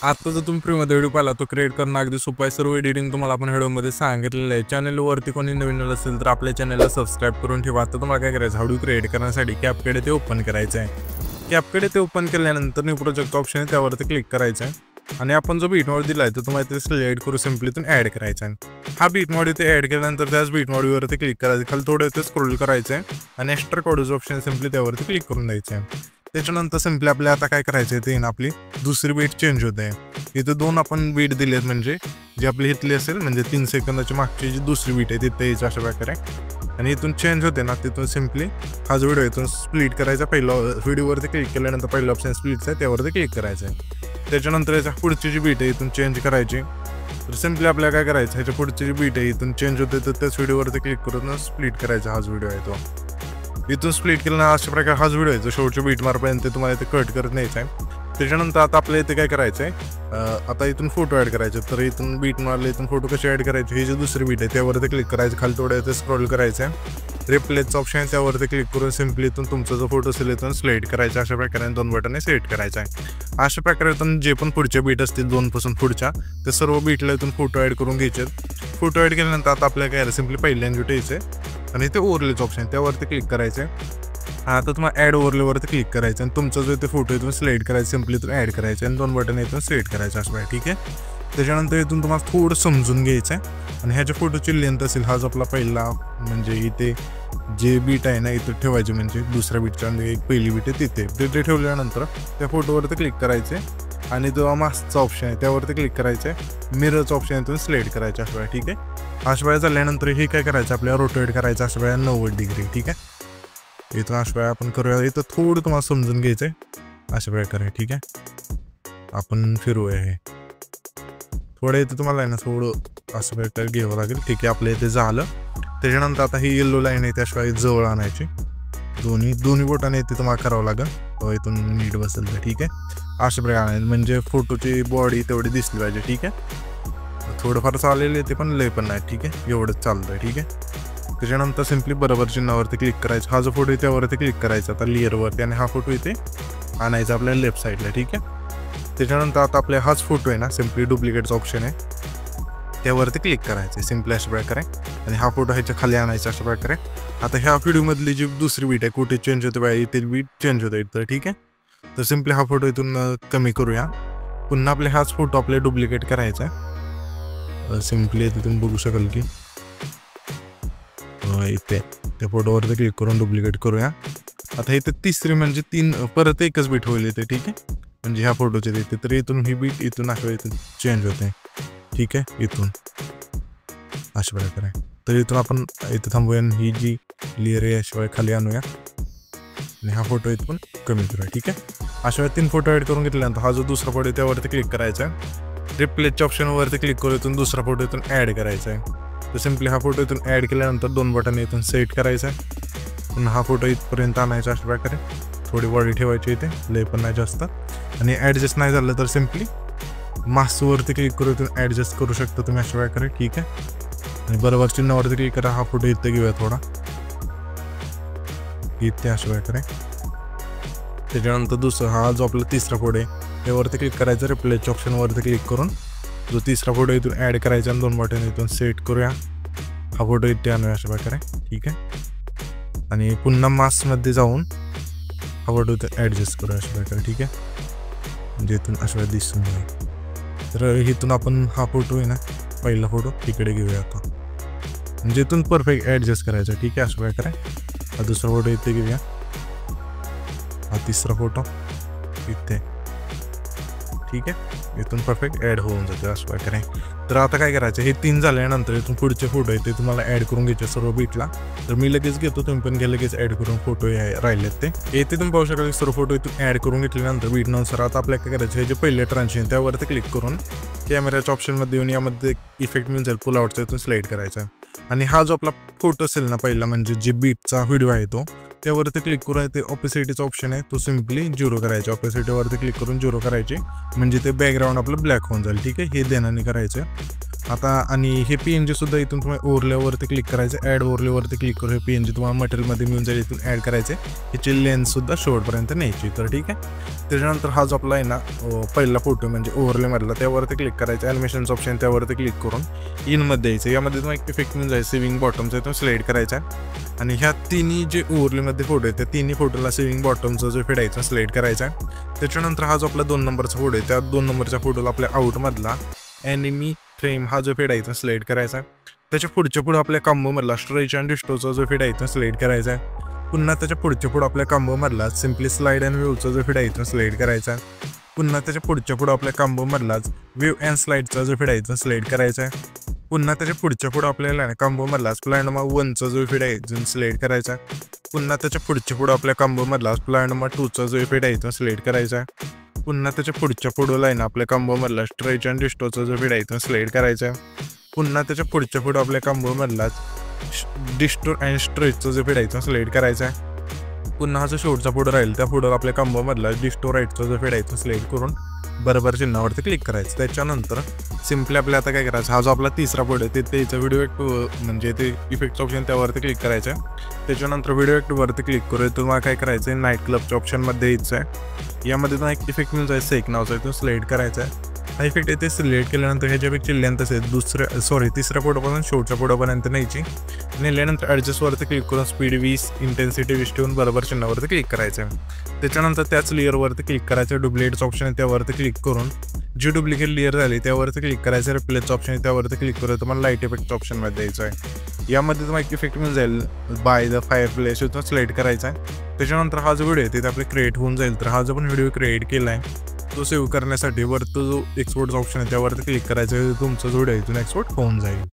आता जर तुम्ही फ्रीमध्ये व्हिडिओ पाहिला तो क्रिएट करणं अगदी सोपं आहे. सर्व एडिटिंग तुम्हाला आपण व्हिडिओमध्ये सांगितलेलं आहे. चॅनलवरती कोणी नवीन असेल तर आपल्या चॅनलला सबस्क्राईब करून ठेवा. आता तुम्हाला काय करायचं, व्हिडिओ क्रिएट करण्यासाठी कॅपकट ते ओपन करायचं आहे. कॅपकट ते ओपन केल्यानंतर न्यू प्रोजेक्ट ऑप्शन आहे त्यावरती क्लिक करायचं आहे आणि आपण जो बीट मॉड दिला आहे तो तुम्हाला ते सिलेक्ट करू सिम्पली इथून ॲड करायचा आहे. हा बीट मॉड इथे ॲड केल्यानंतर त्याच बीट मॉडवरती क्लिक करायचं, खाली थोडं इथे स्क्रोल करायचं आहे आणि एक्स्ट्रा कोडचं ऑप्शन सिम्पली त्यावरती क्लिक करून द्यायचं आहे. त्याच्यानंतर सिम्पली आपल्या आता काय करायचं आहे ते आपली दुसरी बीट चेंज होते आहे. इथं दोन आपण बीट दिली आहेत, म्हणजे जी आपली इथली असेल म्हणजे 3 सेकंदाची मागची जी दुसरी बीट आहे तिथे यायचं अशा प्रकारे आणि इथून चेंज होते ना, तिथून सिम्पली हा जो व्हिडिओ इथून स्प्लिट करायचा. पहिला व्हिडिओवरती क्लिक केल्यानंतर पहिलं ऑप्शन स्प्लिटचं आहे त्यावरती क्लिक करायचं आहे. त्याच्यानंतर याच्या पुढची जी बीट आहे इथून चेंज करायची. तर सिम्पली आपल्याला काय करायचं, ह्याच्या पुढची जी बीट आहे इथून चेंज होते तर त्याच व्हिडिओवरती क्लिक करून स्प्लिट करायचा. हाच व्हिडिओ आहे तो इथून स्प्लिट केला अशा प्रकारे हाच व्हिडिओ आहे जो शेवटच्या बीट मारपर्यंत तुम्हाला इथे कट करत न्यायचा आहे. त्याच्यानंतर आता आपल्या इथे काय करायचं आहे, आता इथून फोटो ॲड करायचे. तर इथून बीट मारले इथून फोटो कसे ॲड करायचे, ही जी दुसरी बीट आहे त्यावरती क्लिक करायचं. खाली थोडं इथे स्क्रॉल करायचं आहे, रिप्लेसचं ऑप्शन आहे त्यावरती क्लिक करून सिम्पली इथून तुमचा जो फोटो असेल इथून सिलेक्ट करायचा. अशा प्रकारे 2 बटन सिलेक्ट करायचं आहे. अशा प्रकारे इथून जे पण पुढच्या बीट असतील 2 पासून पुढच्या ते सर्व बीटला इथून फोटो ॲड करून घ्यायचे. फोटो ॲड केल्यानंतर आता आपल्याला काय सिम्पली पहिल्यांदा यायचं आहे आणि ते ओव्हरलेचं ऑप्शन आहे त्यावरती क्लिक करायचं आहे. आता तुम्हाला ॲड ओव्हरलेवरती क्लिक करायचं आणि तुमचा जो इथे फोटो इथून सिलेक्ट करायचा, सिम्पली इथून ॲड करायचं आणि 2 बटन इथून सिलेक्ट करायचं असं आहे. ठीक आहे. त्याच्यानंतर इथून तुम्हाला थोडं समजून घ्यायचं आहे आणि ह्याच्या फोटोची लेंथ असेल हा जो आपला पहिला म्हणजे इथे जे बीट आहे ना इथं ठेवायचे, म्हणजे दुसऱ्या बीटच्या एक पहिली बीट आहे तिथे ठेवल्यानंतर त्या फोटोवरती क्लिक करायचे आणि जो मास्कचा ऑप्शन आहे त्यावरती क्लिक करायचं आहे. मिररचं ऑप्शन इथून सिलेक्ट करायचं असं आहे. ठीक आहे. अशा वेळा झाल्यानंतर हे काय करायचं आपल्याला रोटेट करायचं अशा वेळा 90 डिग्री. ठीक आहे. इथून अशा वेळा आपण करूया. इथं थोडं तुम्हाला समजून घ्यायचं आहे अशा वेळा करूया. ठीक आहे. आपण फिरूया हे थोडं इथं तुम्हाला आहे ना थोडं असं प्रकारे घ्यावं लागेल. ठीक आहे. आपल्या इथे झालं. त्याच्यानंतर आता ही येल्लो लाईन आहे त्याशिवाय जवळ आणायची. दोन्ही बोटाने इथे तुम्हाला करावं लागेल इथून नीट बसेल तर. ठीक आहे. अशा प्रकारे आणायचं म्हणजे फोटोची बॉडी तेवढी दिसली पाहिजे. ठीक आहे. थोडंफार चालेल ते पण लय पण नाही. ठीक आहे. एवढंच चालतंय. ठीक आहे. त्याच्यानंतर सिम्पली बरोबर चिन्हावरती क्लिक करायचं. हा जो फोटो आहे त्यावरती क्लिक करायचा आता लेअरवरती आणि हा फोटो इथे आणायचा आपल्याला लेफ्ट साईडला. ठीक आहे. त्याच्यानंतर आता आपल्या हाच फोटो आहे ना सिम्पली डुप्लिकेटचा ऑप्शन आहे त्यावरती क्लिक करायचं सिम्पली अशा प्रकारे आणि हा फोटो ह्याच्या खाली आणायचा अशा प्रकारे. आता ह्या व्हिडिओमधली जी दुसरी बीट आहे कुठे चेंज होते बाय इथे बीट चेंज होते इथं. ठीक आहे. तर सिम्पली हा फोटो इथून कमी करूया. पुन्हा आपले हाच फोटो आपल्याला डुप्लिकेट करायचा आहे. सिम्पली तिथून बघू शकाल की इथे त्या फोटोवरती क्लिक करून डुप्लिकेट करूया. आता इथे तिसरी म्हणजे 3 परत एकच बीट होईल इथे. ठीक आहे. म्हणजे ह्या फोटोचे इथे तर इथून ही बीट इथून अशा इथून चेंज होते. ठीक आहे. इथून अशा प्रकारे तर इथून आपण इथे थांबूया. ही जी लेअर आहे याशिवाय खाली आणूया आणि हा फोटो इथून कमी करूया. ठीक आहे. अशा 3 फोटो ॲड करून घेतल्यानंतर हा जो दुसरा फोटो आहे त्यावरती क्लिक करायचा आहे. रिप्लेसच्या ऑप्शनवरती क्लिक करून इथून दुसरा फोटो इथून ॲड करायचा आहे. तर सिम्पली हा फोटो इथून ॲड केल्यानंतर 2 बटन इथून सेट करायचा आहे. पुन्हा हा फोटो इथपर्यंत आणायचा अशा प्रकारे. थोडी बॉडी ठेवायची इथे लय पण नाही जास्त आणि ॲडजस्ट नाही झालं तर सिम्पली मास्कवरती क्लिक करून इथून ॲडजस्ट करू शकता तुम्ही अशा प्रकारे. ठीक आहे. आणि बरोबर चिन्हावरती क्लिक करा. हा फोटो इथे घेऊया थोडा इथे अशा प्रकारे. त्याच्यानंतर दुसरा हा जो आपला तिसरा फोटो आहे त्यावरती क्लिक करायचा. रिप्लेसच्या ऑप्शनवरती क्लिक करून जो तिसरा फोटो इथून ॲड करायचा आणि 2 बटन इथून सेट करूया. हा फोटो इथे आणूया अशा प्रकारे. ठीक आहे. आणि पुन्हा मास्कमध्ये जाऊन हा फोटो इथं ॲडजस्ट करूया अशा प्रकारे. ठीक आहे. म्हणजे इथून अशा वेळा दिसून येईल. तर इथून आपण हा फोटो आहे ना पहिला फोटो तिकडे घेऊया आता म्हणजे इथून परफेक्ट ॲडजस्ट करायचा. ठीक आहे. अशा प्रकारे हा दुसरा फोटो इथे घेऊया. हा तिसरा फोटो इथे. ठीक आहे. इथून परफेक्ट ॲड होऊन जाते अशा प्रकारे. तर आता काय करायचं हे 3 झाल्यानंतर इथून पुढचे फोटो आहेत ते तुम्हाला ॲड करून घ्यायचे सर्व बीटला. तर मी लगेच घेतो. तुम्ही पण घ्या लगेच ॲड करून फोटो राहिलेत ते येथे तुम्ही पाहू शकाल. सर्व फोटो इथून ॲड करून घेतल्यानंतर बीटनुसार आता आपल्याला काय करायचं हे जे पहिले ट्रान्झिशन त्यावरती क्लिक करून कॅमेऱ्याच्या ऑप्शनमध्ये येऊन यामध्ये इफेक्ट मिळून जाईल पुल आउटचा इथून सिलेक्ट करायचा आणि हा जो आपला फोटो असेल ना पहिला म्हणजे जे बीटचा व्हिडिओ आहे तो त्यावरती क्लिक करून ते ऑपोसिटीचा ऑप्शन आहे तो सिम्पली 0 करायचा. ऑपोसिटीवरती क्लिक करून 0 करायचे म्हणजे ते बॅकग्राऊंड आपलं ब्लॅक होऊन जाईल. ठीक आहे. हे ध्यानाने करायचं. आता आणि हे PNG सुद्धा इथून तुम्ही ओव्हरलेवरती क्लिक करायचं, ॲड ओव्हरलेवरती क्लिक करून हे PNG तुम्हाला मटेरियलमध्ये मिळून जाईल, इथून ॲड करायचे, ह्याची लेन्थसुद्धा शेवटपर्यंत न्यायची. तर ठीक आहे. त्याच्यानंतर हा जो आपला आहे ना पहिला फोटो म्हणजे ओव्हरलेमधला त्यावरती क्लिक करायचं, ॲनिमेशनचं ऑप्शन त्यावरती क्लिक करून इनमध्ये यायचं. यामध्ये तुम्हाला एक इफेक्ट मिळून जाईल, सेव्हिंग बॉटमचा तो सिलेक्ट करायचा आणि ह्या तिन्ही जे ओव्हरलेमध्ये फोटो आहेत त्या तिन्ही फोटोला सेव्हिंग बॉटमचा जो फेड आहे तो सिलेक्ट करायचा. त्याच्यानंतर हा जो आपला 2 नंबरचा फोटो आहे त्या 2 नंबरच्या फोटोला आपल्या आउटमधला ॲनिमी फ्रेम हा जो फेड आहे तो सिलेक्ट करायचा. त्याच्या पुढे आपल्या कॉम्बोमधला स्ट्रेच अँड डिस्टोचा जो फेड आहे तो सिलेक्ट करायचा आहे. पुन्हा त्याच्या पुढे आपल्या कॉम्बोमधला सिम्पली स्लाइड अँड व्ह्यूचा जो फेड आहे तो सिलेक्ट करायचा. पुन्हा त्याच्या पुढे आपल्या कॉम्बोमधलाच व्ह्यू अँड स्लाइडचा जो फेड आहे तो सिलेक्ट करायचा आहे. पुन्हा त्याच्या पुढे आपल्याला कॉम्बोमधलाच प्लॅनोमा 1चा जो फेड आहे तो सिलेक्ट करायचा. पुन्हा त्याच्या पुढे आपल्या कॉम्बोमधलाच प्लॅनोमा 2चा जो फेड आहे तो सिलेक्ट करायचा. पुन्हा त्याच्या पुढे आहे ना आपल्या कॉम्बोमधला स्ट्रेच अँड डिस्टोचा जो फेड आहे तो सिलेक्ट करायचा. पुन्हा त्याच्या पुढे आपल्या कॉम्बोमधलाच डिस्टो अँड स्ट्रेचचा जो फेड आहे तो सिलेक्ट करायचा. पुन्हा हा जो शेवटचा फोटो राहील त्या फोटोला आपल्या कॉम्बोमधला डिस्टो राईटचा जो फेड आहे तो सिलेक्ट करून बरोबर चिन्हावरती क्लिक करायचं. त्याच्यानंतर सिम्पली आपल्याला आता काय करायचं, हा जो आपला तिसरा फोटो आहे त्याचा व्हिडिओ म्हणजे ते इफेक्टचं ऑप्शन त्यावरती क्लिक करायचं आहे. त्याच्यानंतर व्हिडिओ ॲक्टवरती क्लिक करू, तुम्हाला काय करायचं आहे नाईट क्लबच्या ऑप्शनमध्ये यायचं आहे. यामध्ये तुम्हाला एक इफेक्ट मिळून जायचं एक नावचा आहे तो सिलेक्ट करायचा आहे. हा इफेक्ट येते सिलेक्ट केल्यानंतर ह्याच्यापेक्षा लेंथ असेल तिसऱ्या फोटोपासून शेवटच्या फोटोपर्यंत न्यायची. नेल्यानंतर ॲडजस्टवरती क्लिक करून स्पीड 20 इंटेन्सिटी 20 ठेवून बरोबर चिन्हावरती क्लिक करायचं आहे. त्याच्यानंतर त्याच लेअरवरती क्लिक करायचं, डुप्लिकेटचं ऑप्शन आहे त्यावरती क्लिक करून जी डुप्लिकेट लेअर झाली त्यावरती क्लिक करायचं, रिप्लेसचं ऑप्शन आहे त्यावरती क्लिक करून तुम्हाला लाईट इफेक्टच्या ऑप्शनमध्ये द्यायचं आहे. यामध्ये तुम्हाला एक इफेक्ट मिळून जाईल बाय द फायर प्लेस तो सिलेक्ट करायचा आहे. त्याच्यानंतर हा जो व्हिडिओ आहे तिथे आपले क्रिएट होऊन जाईल. तर हा जो पण व्हिडिओ क्रिएट केला आहे तो सेव्ह करण्यासाठी वरतो जो एक्सपोर्टचा ऑप्शन आहे त्यावरती क्लिक करायचा, तुमचा जो व्हिडिओ आहे इथून एक्सपोर्ट होऊन जाईल.